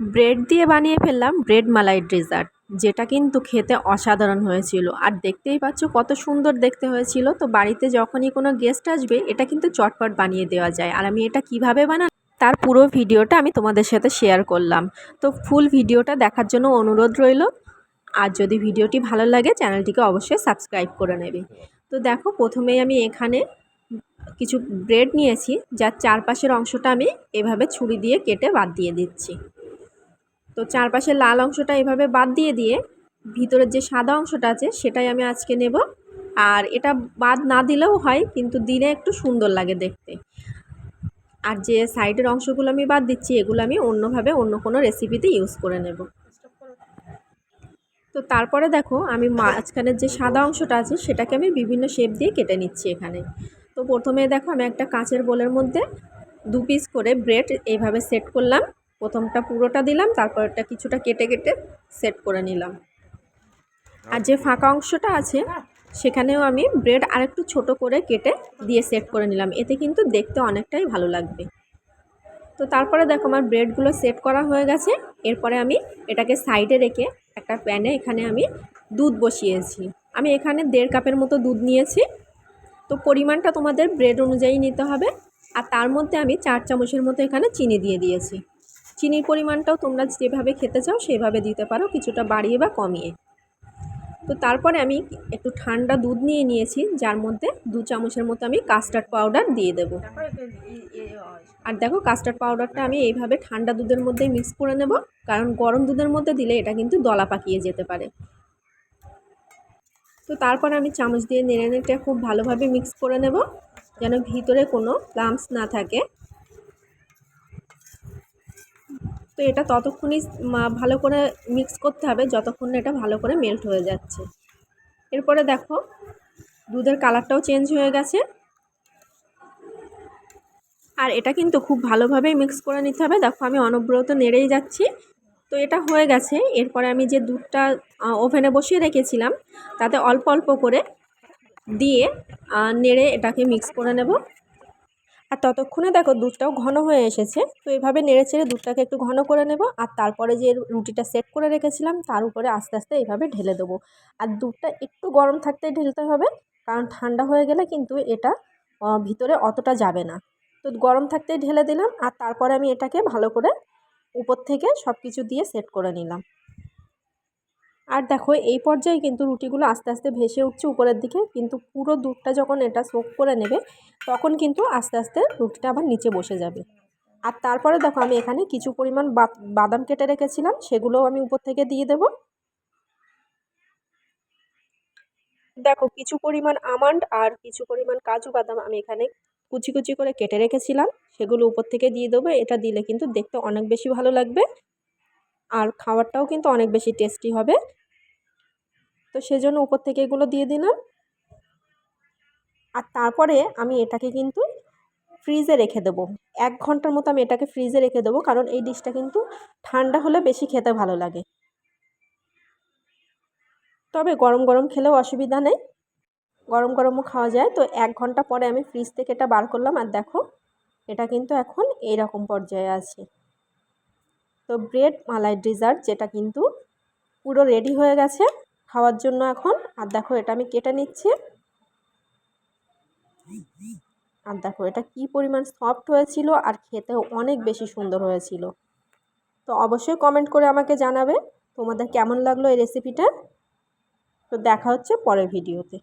Bread দিয়ে বানিয়ে ফেললাম ব্রেড মালাই ডেজার্ট, যেটা কিন্তু খেতে অসাধারণ হয়েছিল। আর দেখতেই পাচ্ছ কত সুন্দর দেখতে হয়েছিল। তো বাড়িতে যখনই কোনো গেস্ট আসবে এটা কিন্তু চটপট বানিয়ে দেওয়া যায়। আর আমি এটা কিভাবে বানাই তার পুরো ভিডিওটা আমি তোমাদের সাথে শেয়ার করলাম। তো ফুল ভিডিওটা দেখার জন্য অনুরোধ রইল। আর যদি ভিডিওটি ভালো লাগে চ্যানেলটিকে অবশ্যই সাবস্ক্রাইব করে নেবে। তো দেখো, প্রথমেই আমি এখানে কিছু ব্রেড নিয়েছি, যার চারপাশের অংশটা আমি এভাবে ছুরি দিয়ে কেটে বাদ দিয়ে দিচ্ছি। তো চারপাশে লাল অংশটা এভাবে বাদ দিয়ে ভিতরের যে সাদা অংশটা আছে সেটাই আমি আজকে নেব। আর এটা বাদ না দিলেও হয়, কিন্তু দিলে একটু সুন্দর লাগে দেখতে। আর যে সাইডের অংশগুলো আমি বাদ দিচ্ছি এগুলো আমি অন্যভাবে অন্য কোনো রেসিপিতে ইউজ করে নেব। তো তারপরে দেখো, আমি মাঝখানের যে সাদা অংশটা আছে সেটাকে আমি বিভিন্ন শেপ দিয়ে কেটে নিচ্ছি এখানে। তো প্রথমে দেখো, আমি একটা কাঁচের বোলের মধ্যে 2 পিস করে ব্রেড এইভাবে সেট করলাম। প্রথমটা পুরোটা দিলাম, তারপরটা কিছুটা কেটে কেটে সেট করে নিলাম। আর যে ফাঁকা অংশটা আছে সেখানেও আমি ব্রেড আরেকটু ছোট করে কেটে দিয়ে সেট করে নিলাম। এতে কিন্তু দেখতে অনেকটাই ভালো লাগবে। তো তারপরে দেখো, আমার ব্রেডগুলো সেট করা হয়ে গেছে। এরপরে আমি এটাকে সাইডে রেখে একটা প্যানে এখানে আমি দুধ বসিয়েছি। আমি এখানে 1.5 কাপের মতো দুধ নিয়েছি। তো পরিমাণটা তোমাদের ব্রেড অনুযায়ী নিতে হবে। আর তার মধ্যে আমি 4 চামচের মতো এখানে চিনি দিয়ে দিয়েছি। চিনির পরিমাণটাও তোমরা যেভাবে খেতে চাও সেভাবে দিতে পারো, কিছুটা বাড়িয়ে বা কমিয়ে। তো তারপরে আমি একটু ঠান্ডা দুধ নিয়ে নিয়েছি, যার মধ্যে 2 চামচের মতো আমি কাস্টার্ড পাউডার দিয়ে দেব। আর দেখো, কাস্টার্ড পাউডারটা আমি এইভাবে ঠান্ডা দুধের মধ্যেই মিক্স করে নেব, কারণ গরম দুধের মধ্যে দিলে এটা কিন্তু দলা পাকিয়ে যেতে পারে। তো তারপর আমি চামচ দিয়ে নেড়ে নেড়ে খুব ভালোভাবে মিক্স করে নেব, যেন ভিতরে কোনো লাম্পস না থাকে। তো এটা ততক্ষণই ভালো করে মিক্স করতে হবে যতক্ষণ না এটা ভালো করে মেল্ট হয়ে যাচ্ছে। এরপরে দেখো, দুধের কালারটাও চেঞ্জ হয়ে গেছে। আর এটা কিন্তু খুব ভালোভাবেই মিক্স করে নিতে হবে। দেখো, আমি অনবরত নেড়েই যাচ্ছি। তো এটা হয়ে গেছে। এরপরে আমি যে দুধটা ওভেনে বসিয়ে রেখেছিলাম তাতে অল্প অল্প করে দিয়ে নেড়ে এটাকে মিক্স করে নেব। আর ততক্ষণে দেখো দুধটাও ঘন হয়ে এসেছে। তো এভাবে নেড়ে চেড়ে দুধটাকে একটু ঘন করে নেব। আর তারপরে যে রুটিটা সেট করে রেখেছিলাম তার উপরে আস্তে আস্তে এইভাবে ঢেলে দেবো। আর দুধটা একটু গরম থাকতেই ঢেলতে হবে, কারণ ঠান্ডা হয়ে গেলে কিন্তু এটা ভিতরে অতটা যাবে না। তো গরম থাকতেই ঢেলে দিলাম। আর তারপরে আমি এটাকে ভালো করে উপর থেকে সব কিছু দিয়ে সেট করে নিলাম। আর দেখো, এই পর্যায়ে কিন্তু রুটিগুলো আস্তে আস্তে ভেসে উঠছে উপরের দিকে, কিন্তু পুরো দুধটা যখন এটা সোক করে নেবে তখন কিন্তু আস্তে আস্তে রুটিটা আবার নিচে বসে যাবে। আর তারপরে দেখো, আমি এখানে কিছু পরিমাণ বাদাম কেটে রেখেছিলাম, সেগুলোও আমি উপর থেকে দিয়ে দেব। দেখো, কিছু পরিমাণ আমন্ড আর কিছু পরিমাণ কাজু বাদাম আমি এখানে কুচি কুচি করে কেটে রেখেছিলাম, সেগুলো উপর থেকে দিয়ে দেবো। এটা দিলে কিন্তু দেখতে অনেক বেশি ভালো লাগবে, আর খাবারটাও কিন্তু অনেক বেশি টেস্টি হবে। তো সেজন্য উপর থেকে এগুলো দিয়ে দিলাম। আর তারপরে আমি এটাকে কিন্তু ফ্রিজে রেখে দেবো। 1 ঘন্টার মতো আমি এটাকে ফ্রিজে রেখে দেবো, কারণ এই ডিশটা কিন্তু ঠান্ডা হলে বেশি খেতে ভালো লাগে। তবে গরম গরম খেলেও অসুবিধা নেই, গরম গরমও খাওয়া যায়। তো 1 ঘন্টা পরে আমি ফ্রিজ থেকে এটা বার করলাম। আর দেখো, এটা কিন্তু এখন এই রকম পর্যায়ে আছে। তো ব্রেড মালাই ডেজার্ট যেটা কিন্তু পুরো রেডি হয়ে গেছে খাওয়ার জন্য এখন। আর দেখো, এটা আমি কেটে নিচ্ছি। আর দেখো, এটা কি পরিমাণ সফট হয়েছিল আর খেতেও অনেক বেশি সুন্দর হয়েছিল। তো অবশ্যই কমেন্ট করে আমাকে জানাবে তোমাদের কেমন লাগলো এই রেসিপিটা। তো দেখা হচ্ছে পরের ভিডিওতে।